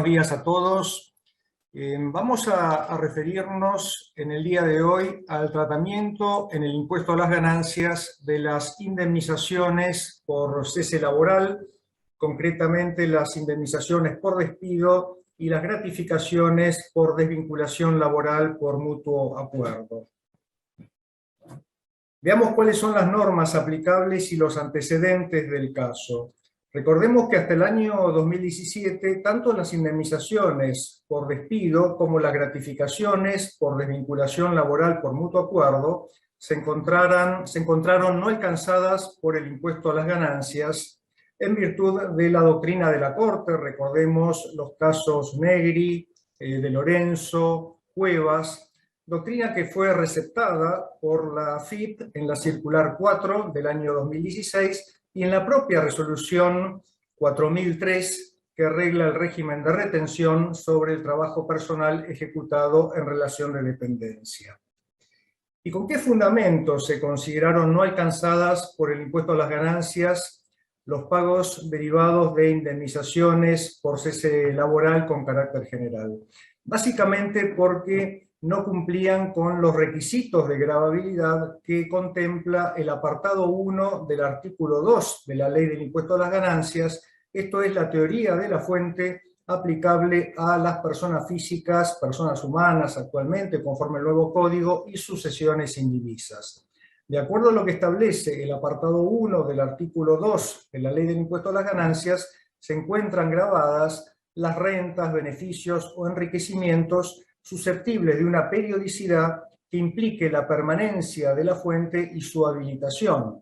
días a todos. Vamos a referirnos en el día de hoy al tratamiento en el impuesto a las ganancias de las indemnizaciones por cese laboral, concretamente las indemnizaciones por despido y las gratificaciones por desvinculación laboral por mutuo acuerdo. Veamos cuáles son las normas aplicables y los antecedentes del caso. Recordemos que hasta el año 2017, tanto las indemnizaciones por despido como las gratificaciones por desvinculación laboral por mutuo acuerdo se encontraron no alcanzadas por el impuesto a las ganancias en virtud de la doctrina de la Corte. Recordemos los casos Negri, de Lorenzo, Cuevas, doctrina que fue receptada por la AFIP en la circular 4 del año 2016 y en la propia resolución 4003 que regla el régimen de retención sobre el trabajo personal ejecutado en relación de dependencia. ¿Y con qué fundamentos se consideraron no alcanzadas por el impuesto a las ganancias los pagos derivados de indemnizaciones por cese laboral con carácter general? Básicamente porque no cumplían con los requisitos de gravabilidad que contempla el apartado 1 del artículo 2 de la Ley del Impuesto a las Ganancias, esto es la teoría de la fuente aplicable a las personas físicas, personas humanas actualmente, conforme al nuevo código, y sucesiones indivisas. De acuerdo a lo que establece el apartado 1 del artículo 2 de la Ley del Impuesto a las Ganancias, se encuentran gravadas las rentas, beneficios o enriquecimientos susceptibles de una periodicidad que implique la permanencia de la fuente y su habilitación.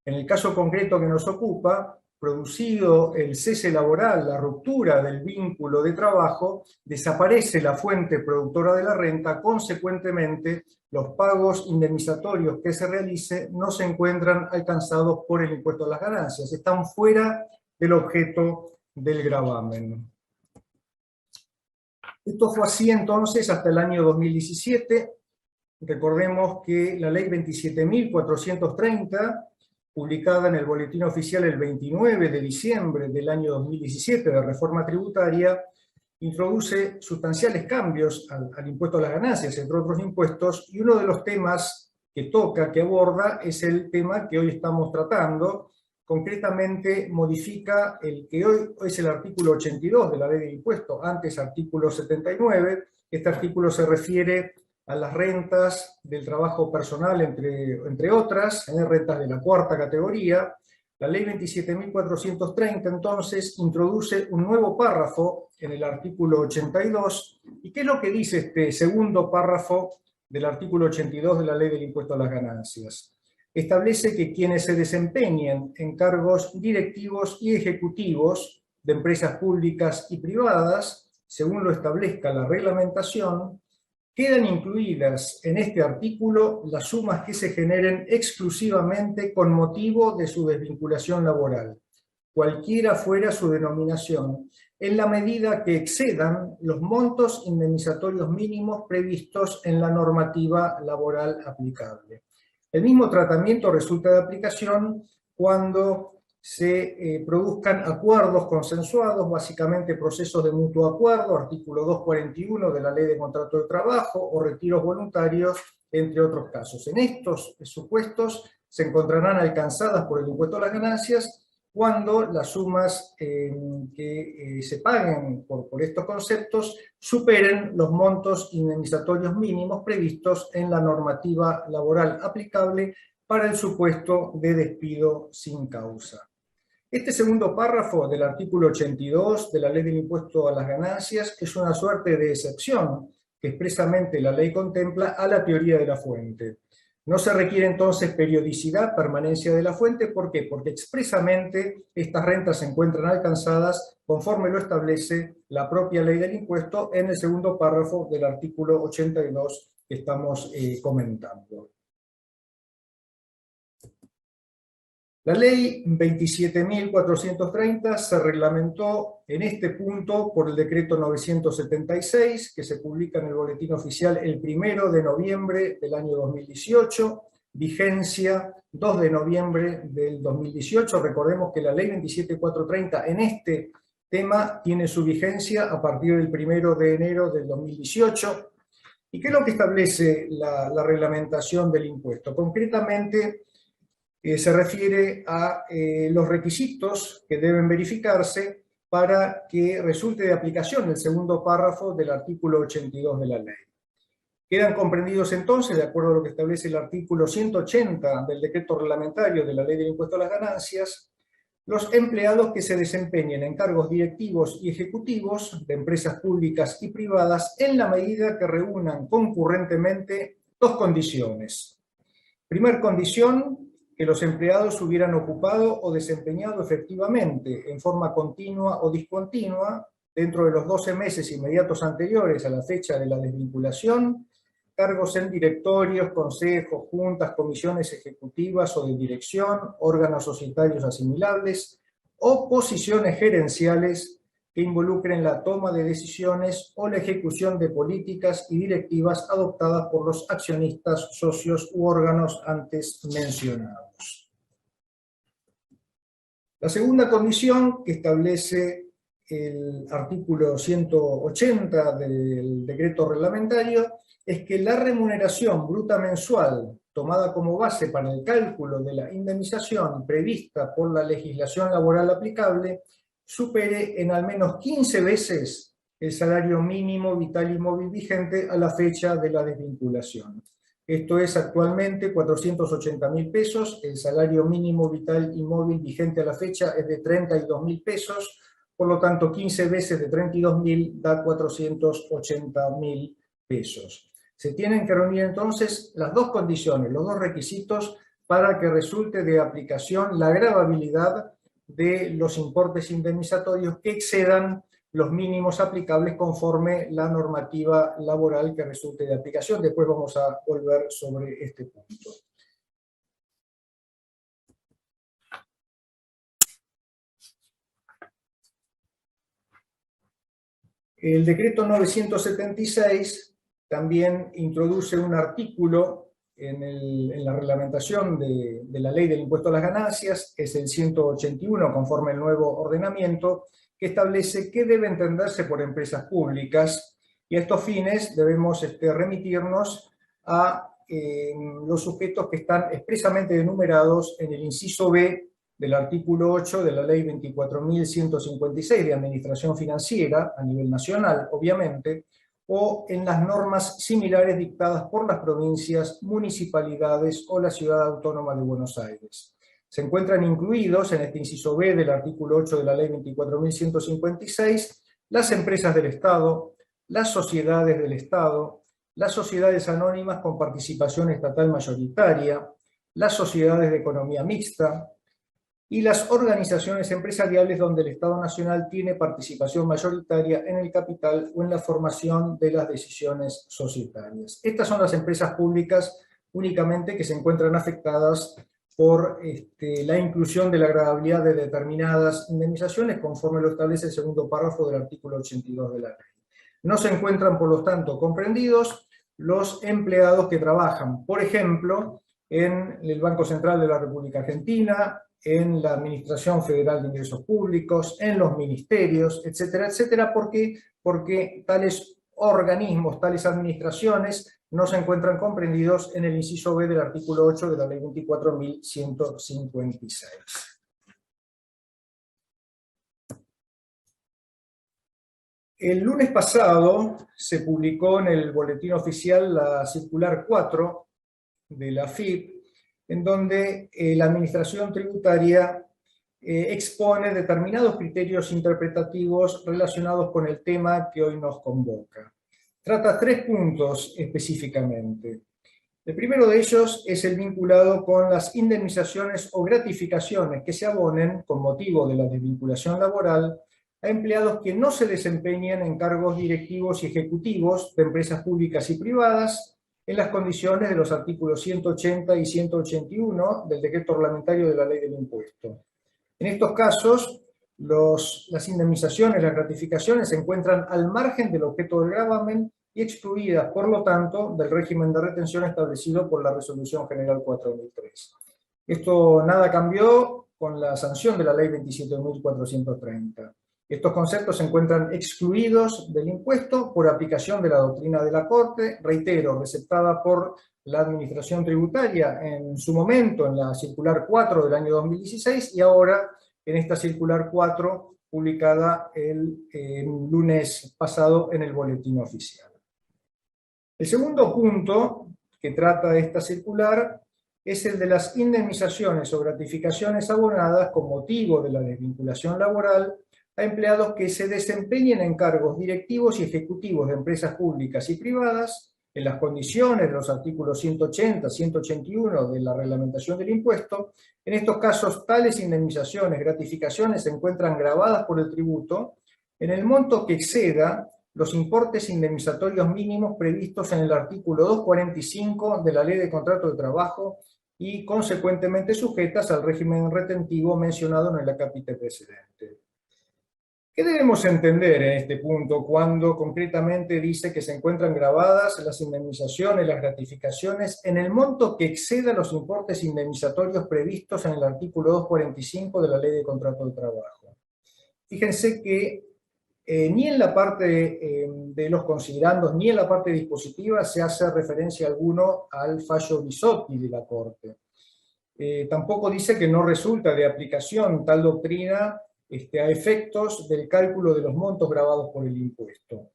En el caso concreto que nos ocupa, producido el cese laboral, la ruptura del vínculo de trabajo, desaparece la fuente productora de la renta, consecuentemente los pagos indemnizatorios que se realice no se encuentran alcanzados por el impuesto a las ganancias, están fuera del objeto del gravamen. Esto fue así entonces hasta el año 2017. Recordemos que la ley 27.430, publicada en el Boletín Oficial el 29 de diciembre del año 2017 de reforma tributaria, introduce sustanciales cambios al impuesto a las ganancias, entre otros impuestos, y uno de los temas que aborda, es el tema que hoy estamos tratando. Concretamente modifica el que hoy es el artículo 82 de la Ley del Impuesto, antes artículo 79. Este artículo se refiere a las rentas del trabajo personal, entre otras, rentas de la cuarta categoría. La Ley 27.430 entonces introduce un nuevo párrafo en el artículo 82. ¿Y qué es lo que dice este segundo párrafo del artículo 82 de la Ley del Impuesto a las Ganancias? Establece que quienes se desempeñen en cargos directivos y ejecutivos de empresas públicas y privadas, según lo establezca la reglamentación, quedan incluidas en este artículo las sumas que se generen exclusivamente con motivo de su desvinculación laboral, cualquiera fuera su denominación, en la medida que excedan los montos indemnizatorios mínimos previstos en la normativa laboral aplicable. El mismo tratamiento resulta de aplicación cuando se produzcan acuerdos consensuados, básicamente procesos de mutuo acuerdo, artículo 241 de la Ley de Contrato de Trabajo, o retiros voluntarios, entre otros casos. En estos supuestos se encontrarán alcanzadas por el impuesto a las ganancias cuando las sumas que se paguen por estos conceptos superen los montos indemnizatorios mínimos previstos en la normativa laboral aplicable para el supuesto de despido sin causa. Este segundo párrafo del artículo 82 de la Ley del Impuesto a las Ganancias es una suerte de excepción que expresamente la ley contempla a la teoría de la fuente. No se requiere entonces periodicidad, permanencia de la fuente. ¿Por qué? Porque expresamente estas rentas se encuentran alcanzadas conforme lo establece la propia ley del impuesto en el segundo párrafo del artículo 82 que estamos comentando. La ley 27.430 se reglamentó en este punto por el decreto 976, que se publica en el Boletín Oficial el 1 de noviembre del año 2018, vigencia 2 de noviembre del 2018. Recordemos que la ley 27.430 en este tema tiene su vigencia a partir del 1 de enero del 2018. ¿Y qué es lo que establece la reglamentación del impuesto? Concretamente, se refiere a los requisitos que deben verificarse para que resulte de aplicación el segundo párrafo del artículo 82 de la ley. Quedan comprendidos entonces, de acuerdo a lo que establece el artículo 180 del decreto reglamentario de la Ley del Impuesto a las Ganancias, los empleados que se desempeñen en cargos directivos y ejecutivos de empresas públicas y privadas en la medida que reúnan concurrentemente dos condiciones. Primer condición, que los empleados hubieran ocupado o desempeñado efectivamente en forma continua o discontinua dentro de los 12 meses inmediatos anteriores a la fecha de la desvinculación, cargos en directorios, consejos, juntas, comisiones ejecutivas o de dirección, órganos societarios asimilables o posiciones gerenciales que involucren la toma de decisiones o la ejecución de políticas y directivas adoptadas por los accionistas, socios u órganos antes mencionados. La segunda condición que establece el artículo 180 del decreto reglamentario es que la remuneración bruta mensual tomada como base para el cálculo de la indemnización prevista por la legislación laboral aplicable supere en al menos 15 veces el salario mínimo vital y móvil vigente a la fecha de la desvinculación. Esto es actualmente 480.000 pesos, el salario mínimo vital y móvil vigente a la fecha es de 32.000 pesos, por lo tanto 15 veces de 32.000 da 480.000 pesos. Se tienen que reunir entonces las dos condiciones, los dos requisitos para que resulte de aplicación la gravabilidad de los importes indemnizatorios que excedan los mínimos aplicables conforme la normativa laboral que resulte de aplicación. Después vamos a volver sobre este punto. El decreto 976 también introduce un artículo en la reglamentación de la Ley del Impuesto a las Ganancias, que es el 181, conforme el nuevo ordenamiento, que establece qué debe entenderse por empresas públicas, y a estos fines debemos remitirnos a los sujetos que están expresamente enumerados en el inciso B del artículo 8 de la Ley 24.156 de Administración Financiera, a nivel nacional, obviamente, o en las normas similares dictadas por las provincias, municipalidades o la Ciudad Autónoma de Buenos Aires. Se encuentran incluidos en este inciso B del artículo 8 de la Ley 24.156 las empresas del Estado, las sociedades del Estado, las sociedades anónimas con participación estatal mayoritaria, las sociedades de economía mixta, y las organizaciones empresariales donde el Estado Nacional tiene participación mayoritaria en el capital o en la formación de las decisiones societarias. Estas son las empresas públicas únicamente que se encuentran afectadas por la inclusión de la gravabilidad de determinadas indemnizaciones conforme lo establece el segundo párrafo del artículo 82 de la ley. No se encuentran, por lo tanto, comprendidos los empleados que trabajan, por ejemplo, en el Banco Central de la República Argentina, en la Administración Federal de Ingresos Públicos, en los ministerios, etcétera, etcétera. ¿Por qué? Porque tales organismos, tales administraciones no se encuentran comprendidos en el inciso B del artículo 8 de la Ley 24.156. El lunes pasado se publicó en el Boletín Oficial la circular 4 de la AFIP, en donde la Administración Tributaria expone determinados criterios interpretativos relacionados con el tema que hoy nos convoca. Trata 3 puntos específicamente. El primero de ellos es el vinculado con las indemnizaciones o gratificaciones que se abonen con motivo de la desvinculación laboral a empleados que no se desempeñen en cargos directivos y ejecutivos de empresas públicas y privadas en las condiciones de los artículos 180 y 181 del decreto reglamentario de la Ley del Impuesto. En estos casos, las indemnizaciones, las gratificaciones se encuentran al margen del objeto del gravamen y excluidas, por lo tanto, del régimen de retención establecido por la Resolución General 4003. Esto nada cambió con la sanción de la Ley 27.430. Estos conceptos se encuentran excluidos del impuesto por aplicación de la doctrina de la Corte, reitero, receptada por la Administración Tributaria en su momento, en la circular 4 del año 2016, y ahora en esta circular 4 publicada el lunes pasado en el Boletín Oficial. El segundo punto que trata esta circular es el de las indemnizaciones o gratificaciones abonadas con motivo de la desvinculación laboral a empleados que se desempeñen en cargos directivos y ejecutivos de empresas públicas y privadas en las condiciones de los artículos 180, 181 de la reglamentación del impuesto. En estos casos, tales indemnizaciones, gratificaciones se encuentran gravadas por el tributo en el monto que exceda los importes indemnizatorios mínimos previstos en el artículo 245 de la Ley de Contrato de Trabajo y consecuentemente sujetas al régimen retentivo mencionado en el acápite precedente. ¿Qué debemos entender en este punto cuando concretamente dice que se encuentran gravadas las indemnizaciones, las gratificaciones, en el monto que exceda los importes indemnizatorios previstos en el artículo 245 de la Ley de Contrato de Trabajo? Fíjense que ni en la parte de los considerandos, ni en la parte dispositiva se hace referencia alguno al fallo Bisotti de la Corte. Tampoco dice que no resulta de aplicación tal doctrina a efectos del cálculo de los montos gravados por el impuesto.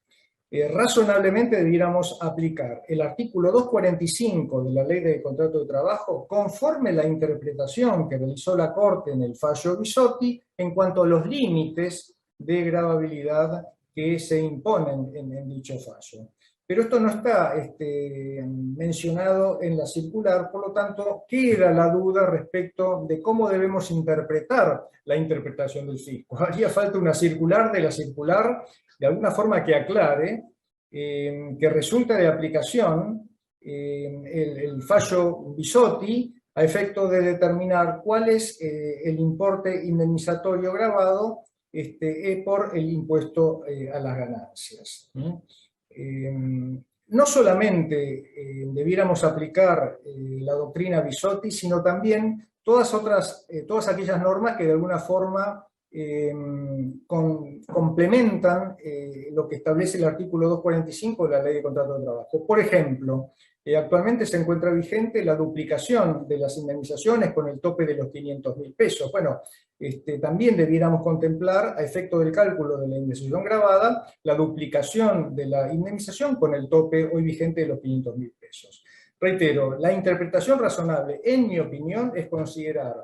Razonablemente debiéramos aplicar el artículo 245 de la Ley de Contrato de Trabajo conforme la interpretación que realizó la Corte en el fallo Bisotti en cuanto a los límites de gravabilidad que se imponen en dicho fallo. Pero esto no está mencionado en la circular, por lo tanto, queda la duda respecto de cómo debemos interpretar la interpretación del fisco. Haría falta una circular de la circular, de alguna forma que aclare que resulta de aplicación el fallo Bisotti a efecto de determinar cuál es el importe indemnizatorio gravado por el impuesto a las ganancias. No solamente debiéramos aplicar la doctrina Bisotti, sino también todas aquellas normas que de alguna forma complementan lo que establece el artículo 245 de la Ley de Contrato de Trabajo. Por ejemplo, actualmente se encuentra vigente la duplicación de las indemnizaciones con el tope de los 500.000 pesos. Bueno, también debiéramos contemplar, a efecto del cálculo de la indemnización gravada, la duplicación de la indemnización con el tope hoy vigente de los 500.000 pesos. Reitero, la interpretación razonable, en mi opinión, es considerar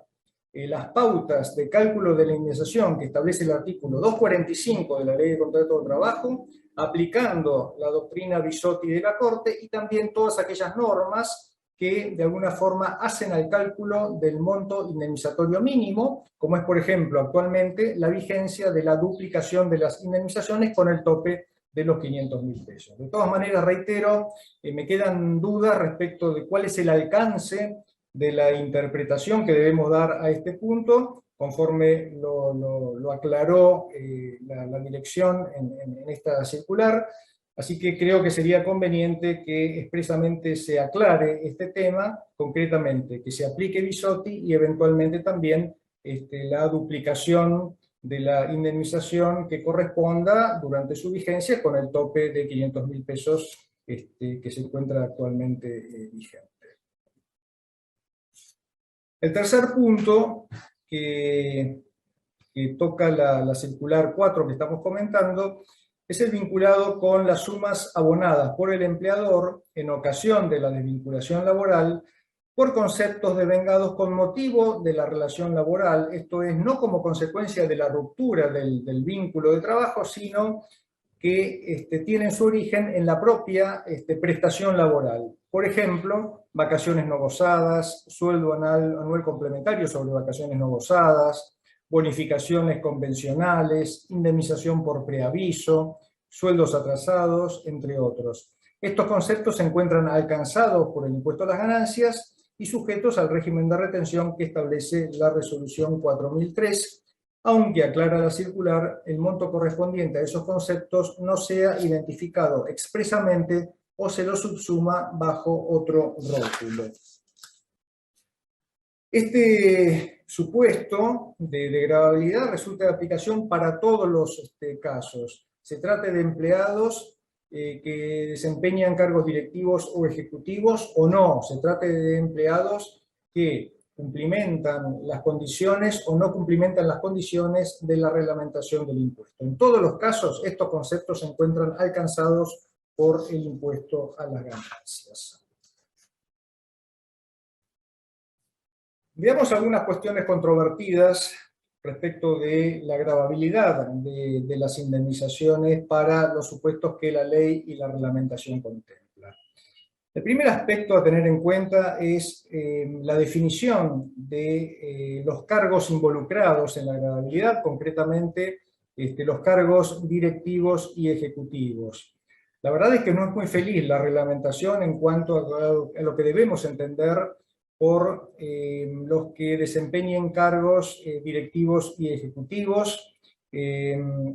las pautas de cálculo de la indemnización que establece el artículo 245 de la Ley de Contrato de Trabajo, aplicando la doctrina Bisotti de la Corte y también todas aquellas normas que de alguna forma hacen al cálculo del monto indemnizatorio mínimo, como es por ejemplo actualmente la vigencia de la duplicación de las indemnizaciones con el tope de los 500.000 pesos. De todas maneras, reitero, me quedan dudas respecto de cuál es el alcance de la interpretación que debemos dar a este punto, conforme lo aclaró la dirección en esta circular. Así que creo que sería conveniente que expresamente se aclare este tema, concretamente que se aplique Bisotti y eventualmente también la duplicación de la indemnización que corresponda durante su vigencia con el tope de 500.000 pesos que se encuentra actualmente vigente. El tercer punto que toca la circular 4 que estamos comentando es el vinculado con las sumas abonadas por el empleador en ocasión de la desvinculación laboral por conceptos devengados con motivo de la relación laboral, esto es, no como consecuencia de la ruptura del vínculo de trabajo, sino que tienen su origen en la propia prestación laboral. Por ejemplo, vacaciones no gozadas, sueldo anual complementario sobre vacaciones no gozadas, bonificaciones convencionales, indemnización por preaviso, sueldos atrasados, entre otros. Estos conceptos se encuentran alcanzados por el impuesto a las ganancias y sujetos al régimen de retención que establece la resolución 4003, aunque aclara la circular, el monto correspondiente a esos conceptos no sea identificado expresamente o se lo subsuma bajo otro rótulo. Este supuesto de gravabilidad resulta de aplicación para todos los casos. Se trata de empleados que desempeñan cargos directivos o ejecutivos o no. Se trata de empleados que cumplimentan las condiciones o no cumplimentan las condiciones de la reglamentación del impuesto. En todos los casos, estos conceptos se encuentran alcanzados por el impuesto a las ganancias. Veamos algunas cuestiones controvertidas respecto de la gravabilidad de las indemnizaciones para los supuestos que la ley y la reglamentación contemplan. El primer aspecto a tener en cuenta es la definición de los cargos involucrados en la gravabilidad, concretamente los cargos directivos y ejecutivos. La verdad es que no es muy feliz la reglamentación en cuanto a lo que debemos entender por los que desempeñen cargos directivos y ejecutivos.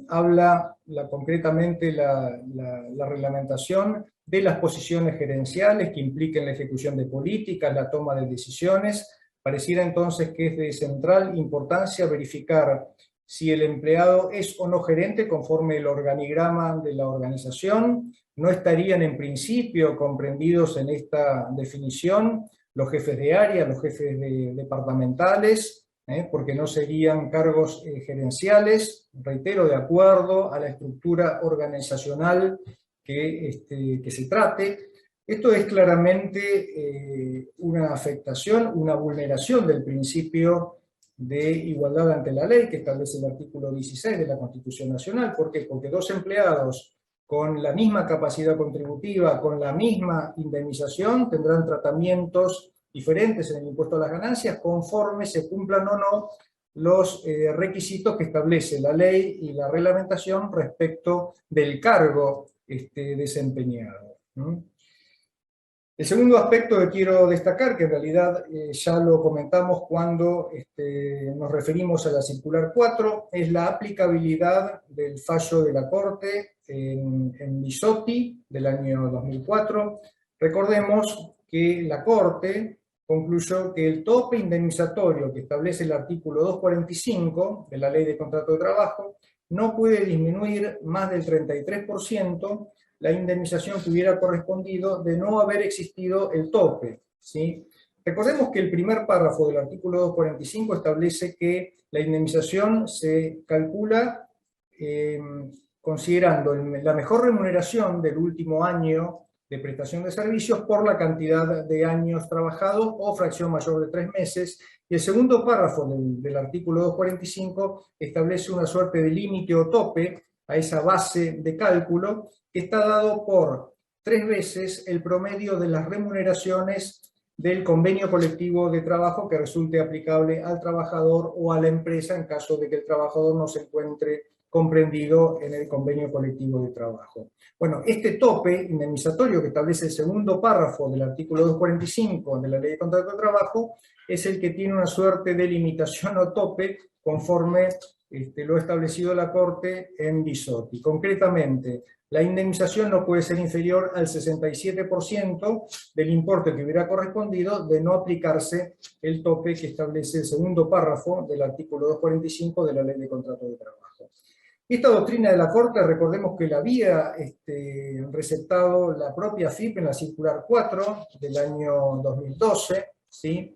Habla concretamente la reglamentación de las posiciones gerenciales que impliquen la ejecución de políticas, la toma de decisiones. Pareciera entonces que es de central importancia verificar si el empleado es o no gerente conforme el organigrama de la organización. No estarían en principio comprendidos en esta definición los jefes de área, los jefes departamentales, porque no serían cargos gerenciales, reitero, de acuerdo a la estructura organizacional que se trate. Esto es claramente una afectación, una vulneración del principio de igualdad ante la ley que establece el artículo 16 de la Constitución Nacional. ¿Por qué? Porque dos empleados con la misma capacidad contributiva, con la misma indemnización, tendrán tratamientos diferentes en el impuesto a las ganancias conforme se cumplan o no los requisitos que establece la ley y la reglamentación respecto del cargo desempeñado. El segundo aspecto que quiero destacar, que en realidad ya lo comentamos cuando nos referimos a la circular 4, es la aplicabilidad del fallo de la Corte en Bisotti del año 2004. Recordemos que la Corte concluyó que el tope indemnizatorio que establece el artículo 245 de la Ley de Contrato de Trabajo no puede disminuir más del 33% la indemnización que hubiera correspondido de no haber existido el tope, ¿sí? Recordemos que el primer párrafo del artículo 245 establece que la indemnización se calcula considerando la mejor remuneración del último año de prestación de servicios por la cantidad de años trabajados o fracción mayor de 3 meses. Y el segundo párrafo del artículo 245 establece una suerte de límite o tope a esa base de cálculo que está dado por 3 veces el promedio de las remuneraciones del convenio colectivo de trabajo que resulte aplicable al trabajador o a la empresa en caso de que el trabajador no se encuentre comprendido en el convenio colectivo de trabajo. Bueno, este tope indemnizatorio que establece el segundo párrafo del artículo 245 de la Ley de Contrato de Trabajo es el que tiene una suerte de limitación o tope conforme lo ha establecido la Corte en Bisotti. Concretamente, la indemnización no puede ser inferior al 67% del importe que hubiera correspondido de no aplicarse el tope que establece el segundo párrafo del artículo 245 de la Ley de Contrato de Trabajo. Esta doctrina de la Corte, recordemos que la había receptado la propia AFIP en la circular 4 del año 2012, ¿sí?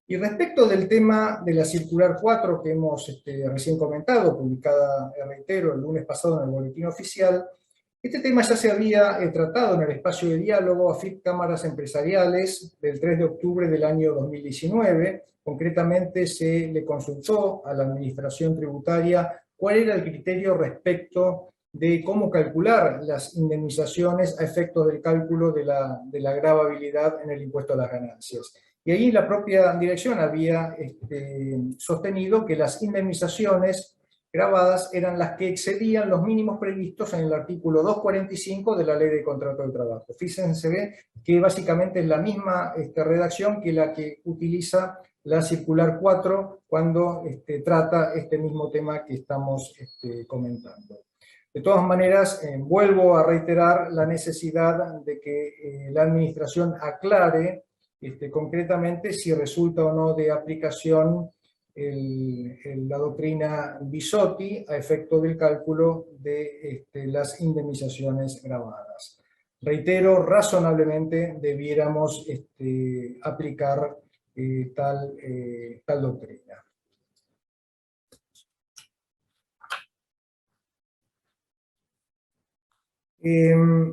Y respecto del tema de la circular 4 que hemos recién comentado, publicada, reitero, el lunes pasado en el Boletín Oficial, este tema ya se había tratado en el espacio de diálogo AFIP Cámaras Empresariales del 3 de octubre del año 2019. Concretamente se le consultó a la Administración Tributaria cuál era el criterio respecto de cómo calcular las indemnizaciones a efectos del cálculo de la gravabilidad en el impuesto a las ganancias. Y ahí la propia dirección había sostenido que las indemnizaciones gravadas eran las que excedían los mínimos previstos en el artículo 245 de la Ley de Contrato de Trabajo. Fíjense que básicamente es la misma redacción que la que utiliza la circular 4 cuando trata este mismo tema que estamos comentando. De todas maneras, vuelvo a reiterar la necesidad de que la Administración aclare concretamente si resulta o no de aplicación la doctrina Bisotti a efecto del cálculo de las indemnizaciones gravadas. Reitero, razonablemente debiéramos aplicar tal doctrina.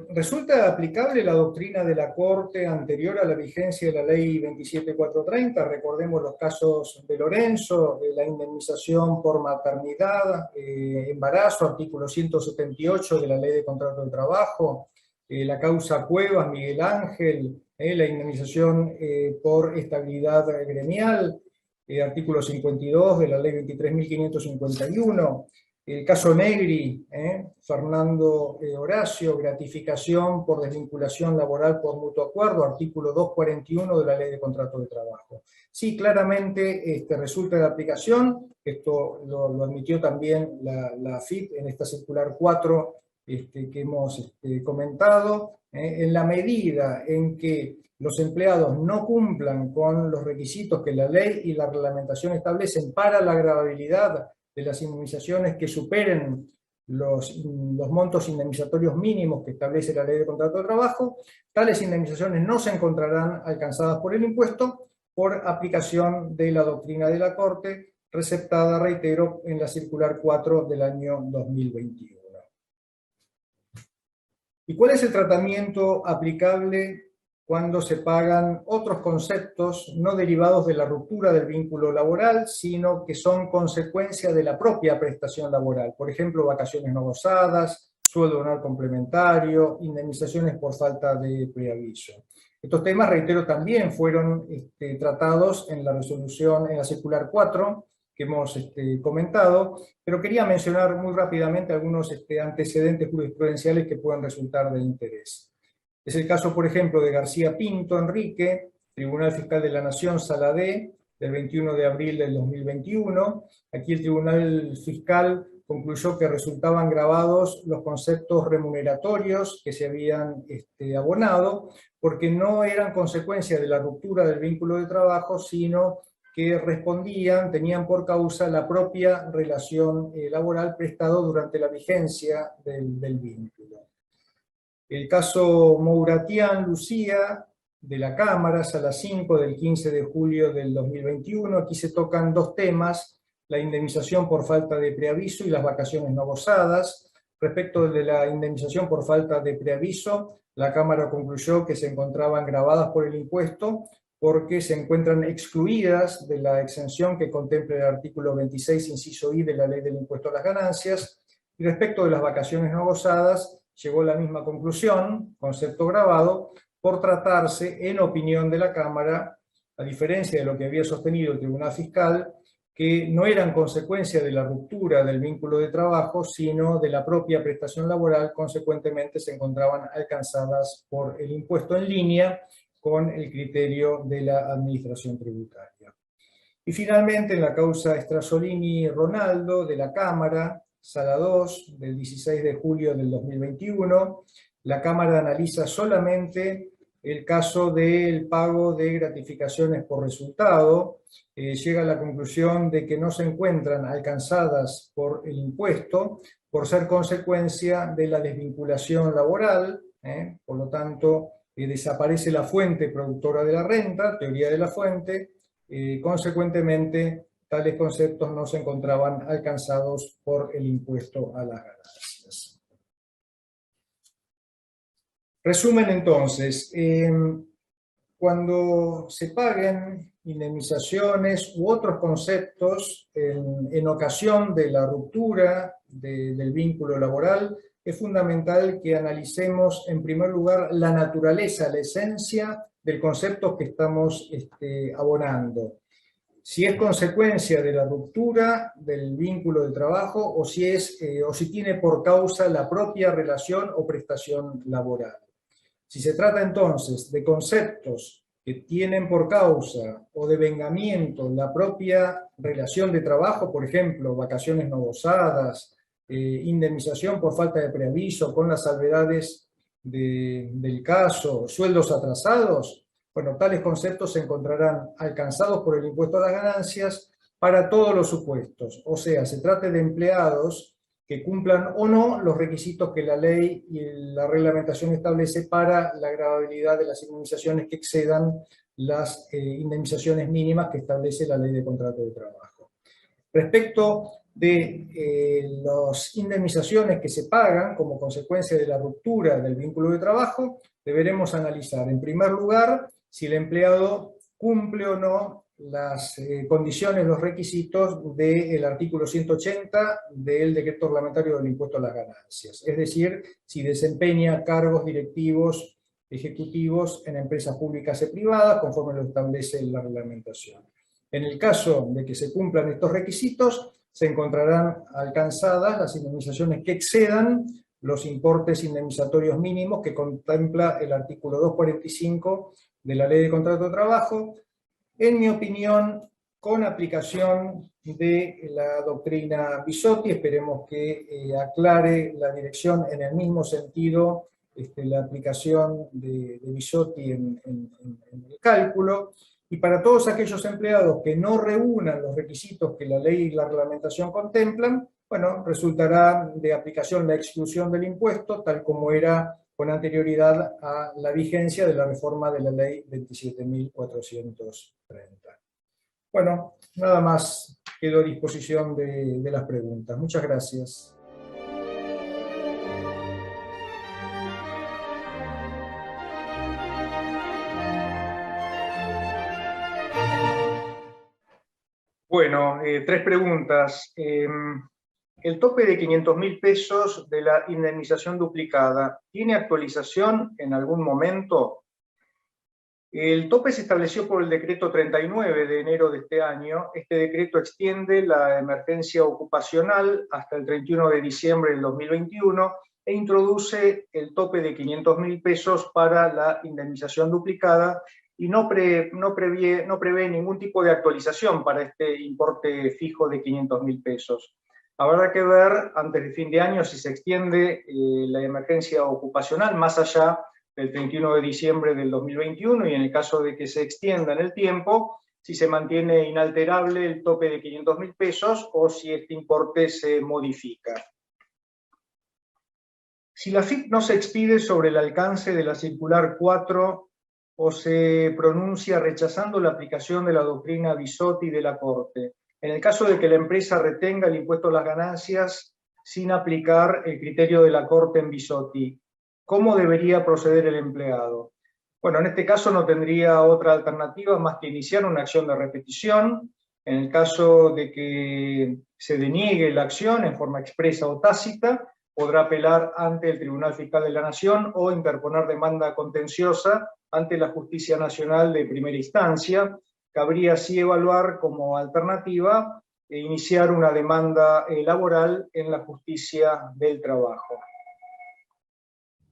¿Resulta aplicable la doctrina de la Corte anterior a la vigencia de la Ley 27430? Recordemos los casos de Lorenzo, de la indemnización por maternidad, embarazo, artículo 178 de la Ley de Contrato de Trabajo, la causa Cuevas, Miguel Ángel, la indemnización por estabilidad gremial, artículo 52 de la Ley 23.551, el caso Negri, Fernando Horacio, gratificación por desvinculación laboral por mutuo acuerdo, artículo 241 de la Ley de Contrato de Trabajo. Sí, claramente resulta de aplicación, esto lo admitió también la AFIP en esta circular 4 que hemos comentado, en la medida en que los empleados no cumplan con los requisitos que la ley y la reglamentación establecen para la gravabilidad de las indemnizaciones que superen los montos indemnizatorios mínimos que establece la Ley de Contrato de Trabajo, tales indemnizaciones no se encontrarán alcanzadas por el impuesto por aplicación de la doctrina de la Corte, receptada, reitero, en la circular 4 del año 2021. ¿Y cuál es el tratamiento aplicable cuando se pagan otros conceptos no derivados de la ruptura del vínculo laboral, sino que son consecuencia de la propia prestación laboral? Por ejemplo, vacaciones no gozadas, sueldo anual complementario, indemnizaciones por falta de preaviso. Estos temas, reitero, también fueron tratados en la resolución, en la circular 4, que hemos comentado, pero quería mencionar muy rápidamente algunos antecedentes jurisprudenciales que pueden resultar de interés. Es el caso, por ejemplo, de García Pinto Enrique, Tribunal Fiscal de la Nación, Sala D, del 21 de abril del 2021. Aquí el Tribunal Fiscal concluyó que resultaban gravados los conceptos remuneratorios que se habían abonado, porque no eran consecuencia de la ruptura del vínculo de trabajo, sino que tenían por causa la propia relación laboral prestado durante la vigencia del vínculo. El caso Mouratian Lucía, de la Cámara, Sala 5, del 15 de julio del 2021. Aquí se tocan dos temas: la indemnización por falta de preaviso y las vacaciones no gozadas. Respecto de la indemnización por falta de preaviso, la Cámara concluyó que se encontraban gravadas por el impuesto porque se encuentran excluidas de la exención que contempla el artículo 26, inciso I de la Ley del Impuesto a las Ganancias. Y respecto de las vacaciones no gozadas, llegó a la misma conclusión, concepto grabado, por tratarse, en opinión de la Cámara, a diferencia de lo que había sostenido el Tribunal Fiscal, que no eran consecuencia de la ruptura del vínculo de trabajo, sino de la propia prestación laboral, consecuentemente se encontraban alcanzadas por el impuesto en línea con el criterio de la Administración Tributaria. Y finalmente, en la causa Strasolini-Ronaldo de la Cámara, Sala 2, del 16 de julio del 2021, la Cámara analiza solamente el caso del pago de gratificaciones por resultado, llega a la conclusión de que no se encuentran alcanzadas por el impuesto por ser consecuencia de la desvinculación laboral, por lo tanto desaparece la fuente productora de la renta, teoría de la fuente, consecuentemente tales conceptos no se encontraban alcanzados por el impuesto a las ganancias. Resumen entonces, cuando se paguen indemnizaciones u otros conceptos en ocasión de la ruptura del vínculo laboral, es fundamental que analicemos en primer lugar la naturaleza, la esencia del concepto que estamos abonando. Si es consecuencia de la ruptura del vínculo de trabajo o si tiene por causa la propia relación o prestación laboral. Si se trata entonces de conceptos que tienen por causa o devengamiento la propia relación de trabajo, por ejemplo, vacaciones no gozadas, indemnización por falta de preaviso con las salvedades del caso, sueldos atrasados, Bueno, tales conceptos se encontrarán alcanzados por el impuesto a las ganancias para todos los supuestos, o sea, se trate de empleados que cumplan o no los requisitos que la ley y la reglamentación establece para la gravabilidad de las indemnizaciones que excedan las indemnizaciones mínimas que establece la ley de contrato de trabajo. Respecto de las indemnizaciones que se pagan como consecuencia de la ruptura del vínculo de trabajo, deberemos analizar, en primer lugar, si el empleado cumple o no las condiciones, los requisitos del artículo 180 del decreto reglamentario del impuesto a las ganancias. Es decir, si desempeña cargos directivos ejecutivos en empresas públicas y privadas, conforme lo establece la reglamentación. En el caso de que se cumplan estos requisitos, se encontrarán alcanzadas las indemnizaciones que excedan los importes indemnizatorios mínimos que contempla el artículo 245 de la Ley de Contrato de Trabajo, en mi opinión, con aplicación de la doctrina Bisotti. Esperemos que aclare la dirección en el mismo sentido la aplicación de Bisotti en el cálculo. Y para todos aquellos empleados que no reúnan los requisitos que la ley y la reglamentación contemplan, bueno, resultará de aplicación la exclusión del impuesto, tal como era con anterioridad a la vigencia de la reforma de la ley 27.430. Bueno, nada más, quedo a disposición de las preguntas. Muchas gracias. Bueno, tres preguntas. El tope de 500.000 pesos de la indemnización duplicada, ¿tiene actualización en algún momento? El tope se estableció por el decreto 39 de enero de este año. Este decreto extiende la emergencia ocupacional hasta el 31 de diciembre del 2021 e introduce el tope de 500.000 pesos para la indemnización duplicada y no prevé ningún tipo de actualización para este importe fijo de 500.000 pesos. Habrá que ver antes de fin de año si se extiende la emergencia ocupacional más allá del 31 de diciembre del 2021 y en el caso de que se extienda en el tiempo, si se mantiene inalterable el tope de 500.000 pesos o si este importe se modifica. Si la AFIP no se expide sobre el alcance de la circular 4 o se pronuncia rechazando la aplicación de la doctrina Bisotti de la Corte, en el caso de que la empresa retenga el impuesto a las ganancias sin aplicar el criterio de la Corte en Bisotti, ¿cómo debería proceder el empleado? Bueno, en este caso no tendría otra alternativa más que iniciar una acción de repetición. En el caso de que se deniegue la acción en forma expresa o tácita, podrá apelar ante el Tribunal Fiscal de la Nación o interponer demanda contenciosa ante la Justicia Nacional de Primera Instancia. Cabría así evaluar como alternativa iniciar una demanda laboral en la Justicia del Trabajo.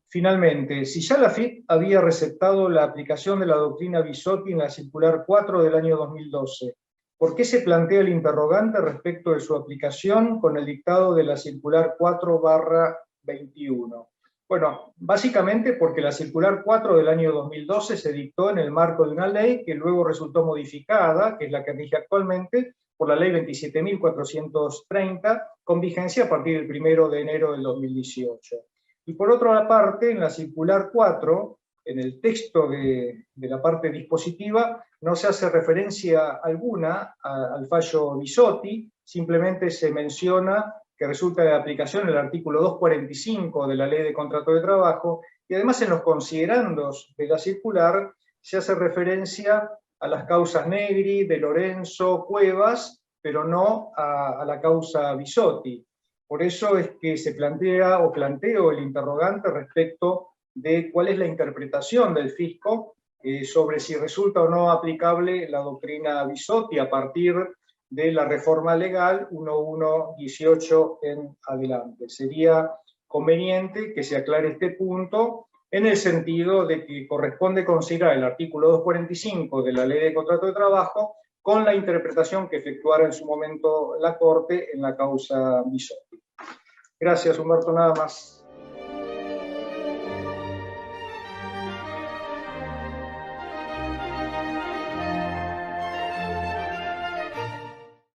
Finalmente, si ya la AFIP había receptado la aplicación de la doctrina Bisotti en la circular 4 del año 2012, ¿por qué se plantea el interrogante respecto de su aplicación con el dictado de la circular 4/21? Bueno, básicamente porque la circular 4 del año 2012 se dictó en el marco de una ley que luego resultó modificada, que es la que rige actualmente, por la ley 27.430, con vigencia a partir del 1 de enero del 2018. Y por otra parte, en la circular 4, en el texto de la parte dispositiva, no se hace referencia alguna al fallo Bisotti, simplemente se menciona que resulta de aplicación el artículo 245 de la Ley de Contrato de Trabajo, y además en los considerandos de la circular se hace referencia a las causas Negri, de Lorenzo, Cuevas, pero no a la causa Bisotti. Por eso es que se planteo el interrogante respecto de cuál es la interpretación del fisco sobre si resulta o no aplicable la doctrina Bisotti a partir de la reforma legal 1118 en adelante. Sería conveniente que se aclare este punto en el sentido de que corresponde considerar el artículo 245 de la Ley de Contrato de Trabajo con la interpretación que efectuara en su momento la Corte en la causa Bisotti. Gracias, Humberto, nada más.